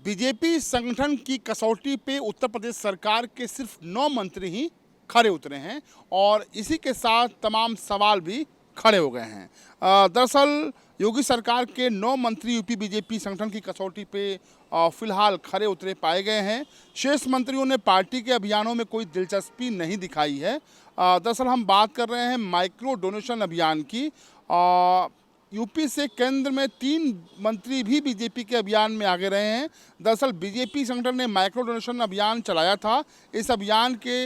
BJP संगठन की कसौटी पे उत्तर प्रदेश सरकार के सिर्फ 9 मंत्री ही खड़े उतरे हैं और इसी के साथ तमाम सवाल भी खड़े हो गए हैं। दरअसल योगी सरकार के 9 मंत्री यूपी बीजेपी संगठन की कसौटी पे फिलहाल खड़े उतरे पाए गए हैं। शेष मंत्रियों ने पार्टी के अभियानों में कोई दिलचस्पी नहीं दिखाई है। दरअसल हम बात कर रहे हैं माइक्रो डोनेशन अभियान की। यूपी से केंद्र में 3 मंत्री भी बीजेपी के अभियान में आगे रहे हैं। दरअसल बीजेपी संगठन ने माइक्रो डोनेशन अभियान चलाया था। इस अभियान के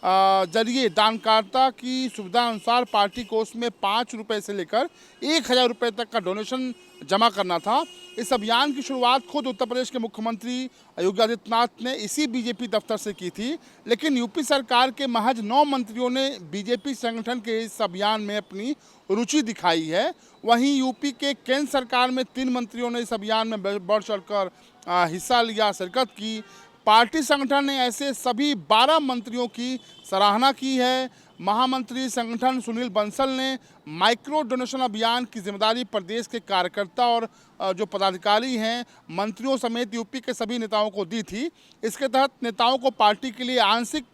जरिए दानकर्ता की सुविधा अनुसार पार्टी को उसमें 5 रुपये से लेकर 1000 रुपये तक का डोनेशन जमा करना था। इस अभियान की शुरुआत खुद उत्तर प्रदेश के मुख्यमंत्री योगी आदित्यनाथ ने इसी बीजेपी दफ्तर से की थी, लेकिन यूपी सरकार के महज 9 मंत्रियों ने बीजेपी संगठन के इस अभियान में अपनी रुचि दिखाई है। वहीं यूपी के केंद्र सरकार में 3 मंत्रियों ने इस अभियान में बढ़ चढ़कर हिस्सा लिया, शिरकत की। पार्टी संगठन ने ऐसे सभी 12 मंत्रियों की सराहना की है। महामंत्री संगठन सुनील बंसल ने माइक्रो डोनेशन अभियान की जिम्मेदारी प्रदेश के कार्यकर्ता और जो पदाधिकारी हैं, मंत्रियों समेत यूपी के सभी नेताओं को दी थी। इसके तहत नेताओं को पार्टी के लिए आंशिक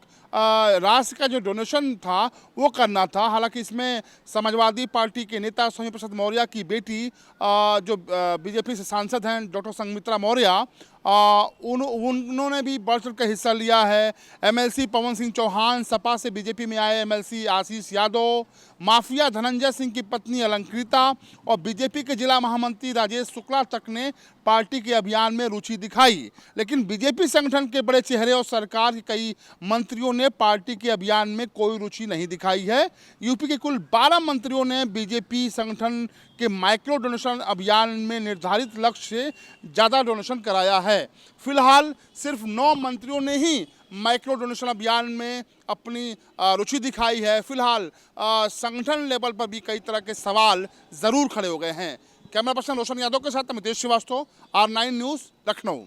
राशि का जो डोनेशन था वो करना था। हालांकि इसमें समाजवादी पार्टी के नेता स्वामी प्रसाद मौर्य की बेटी जो बीजेपी से सांसद हैं डॉक्टर संघमित्रा मौर्य, उन्होंने भी बढ़ चढ़ कर हिस्सा लिया है। एमएलसी पवन सिंह चौहान, सपा से बीजेपी में आए एमएलसी आशीष यादव, माफिया धनंजय सिंह की पत्नी अलंकृता और बीजेपी के जिला महामंत्री राजेश शुक्ला तक ने पार्टी के अभियान में रुचि दिखाई। लेकिन बीजेपी संगठन के बड़े चेहरे और सरकार के कई मंत्रियों ने पार्टी के अभियान में कोई रुचि नहीं दिखाई है। यूपी के कुल 12 मंत्रियों ने बीजेपी संगठन के माइक्रो डोनेशन अभियान में निर्धारित लक्ष्य से ज़्यादा डोनेशन कराया है। फिलहाल सिर्फ 9 मंत्रियों ने ही माइक्रो डोनेशन अभियान में अपनी रुचि दिखाई है। फिलहाल संगठन लेवल पर भी कई तरह के सवाल ज़रूर खड़े हो गए हैं। कैमरा पर्सन रोशन यादव के साथ अमितेश श्रीवास्तव, R9 न्यूज़, लखनऊ।